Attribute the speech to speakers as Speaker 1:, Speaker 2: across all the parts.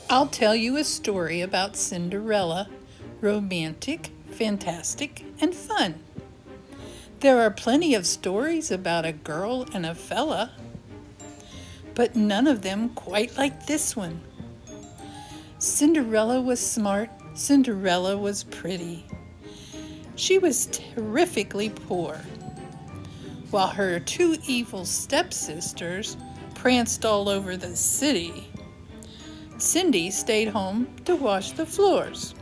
Speaker 1: I'll tell you a story about Cinderella, romantic, fantastic, and fun. There are plenty of stories about a girl and a fella, but none of them quite like this one. Cinderella was smart, Cinderella was pretty. She was terrifically poor, while her two evil stepsisters pranced all over the city. Cindy stayed home to wash the floors.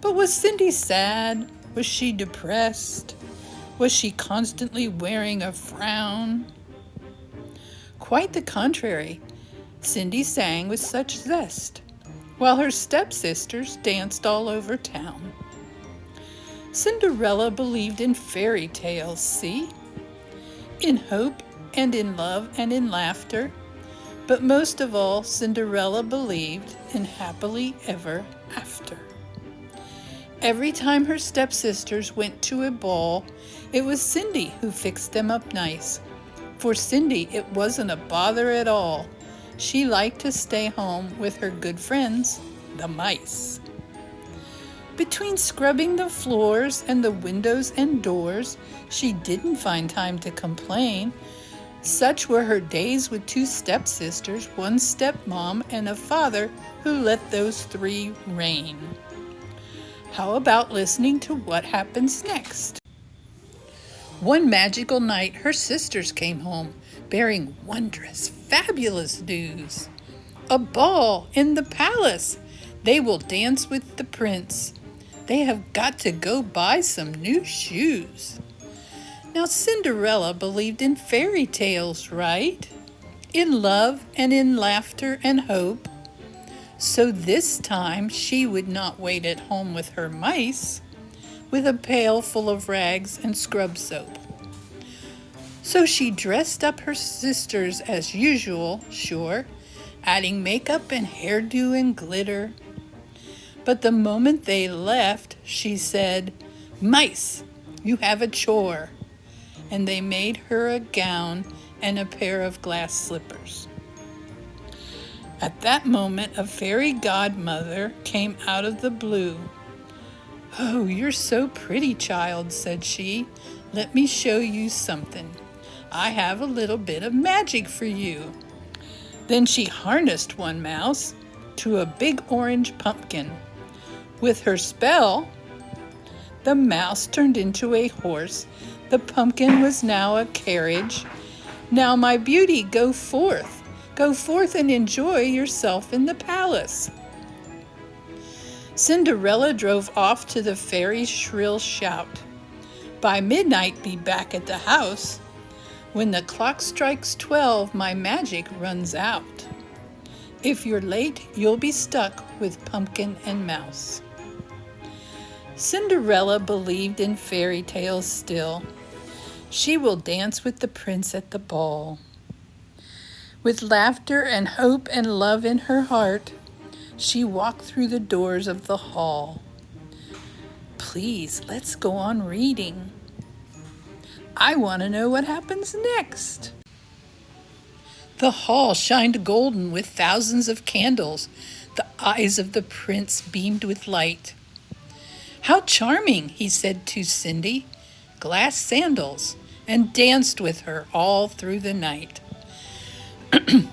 Speaker 1: But was Cindy sad? Was she depressed? Was she constantly wearing a frown? Quite the contrary. Cindy sang with such zest, while her stepsisters danced all over town. Cinderella believed in fairy tales, see? In hope and in love and in laughter. But most of all, Cinderella believed in happily ever after. Every time her stepsisters went to a ball, it was Cindy who fixed them up nice. For Cindy, it wasn't a bother at all. She liked to stay home with her good friends, the mice. Between scrubbing the floors and the windows and doors, she didn't find time to complain. Such were her days with two stepsisters, one stepmom, and a father who let those three reign. How about listening to what happens next? One magical night, her sisters came home, bearing wondrous, fabulous news. A ball in the palace! They will dance with the prince. They have got to go buy some new shoes. Now, Cinderella believed in fairy tales, right? In love and in laughter and hope. So this time she would not wait at home with her mice, with a pail full of rags and scrub soap. So she dressed up her sisters as usual, sure, adding makeup and hairdo and glitter. But the moment they left, she said, "Mice, you have a chore." And they made her a gown and a pair of glass slippers. At that moment, a fairy godmother came out of the blue. "Oh, you're so pretty, child," said she. "Let me show you something. I have a little bit of magic for you." Then she harnessed one mouse to a big orange pumpkin. With her spell, the mouse turned into a horse. The pumpkin was now a carriage. "Now, my beauty, go forth. Go forth and enjoy yourself in the palace." Cinderella drove off to the fairy's shrill shout. "By midnight be back at the house. When the clock strikes 12, my magic runs out. If you're late, you'll be stuck with pumpkin and mouse." Cinderella believed in fairy tales still. She will dance with the prince at the ball. With laughter and hope and love in her heart, she walked through the doors of the hall. Please, let's go on reading. I want to know what happens next. The hall shined golden with thousands of candles. The eyes of the prince beamed with light. "How charming," he said to Cindy, "glass sandals," and danced with her all through the night.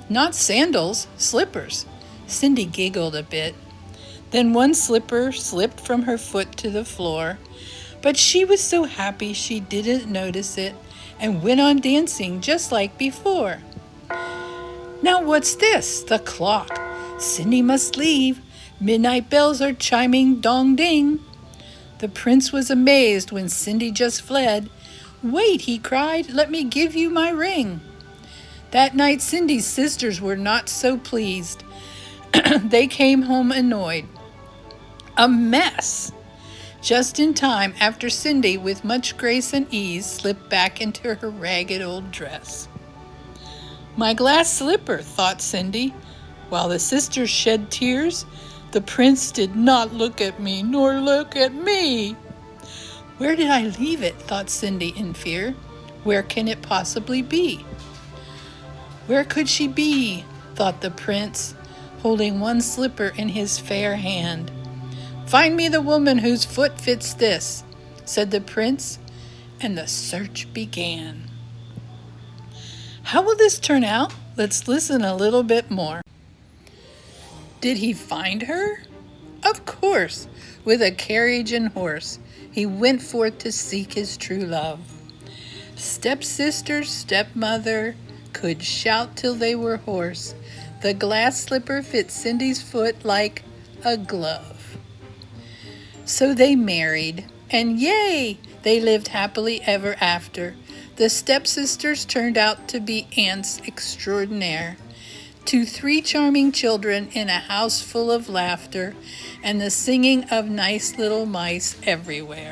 Speaker 1: "Not sandals, slippers." Cindy giggled a bit. Then one slipper slipped from her foot to the floor, but she was so happy she didn't notice it and went on dancing just like before. Now what's this? The clock. Cindy must leave. Midnight bells are chiming dong-ding. The prince was amazed when Cindy just fled. "Wait," he cried, "let me give you my ring." That night Cindy's sisters were not so pleased. They came home annoyed. A mess! Just in time after Cindy, with much grace and ease, slipped back into her ragged old dress. "My glass slipper," thought Cindy. While the sisters shed tears, the prince did not look at me, nor look at me. "Where did I leave it?" thought Cindy in fear. "Where can it possibly be?" "Where could she be?" thought the prince, holding one slipper in his fair hand. "Find me the woman whose foot fits this," said the prince, and the search began. How will this turn out? Let's listen a little bit more. Did he find her? Of course, with a carriage and horse, he went forth to seek his true love. Stepsister, stepmother could shout till they were hoarse. The glass slipper fit Cindy's foot like a glove. So they married, and yay, they lived happily ever after. The stepsisters turned out to be aunts extraordinaire, to 3 charming children in a house full of laughter, and the singing of nice little mice everywhere.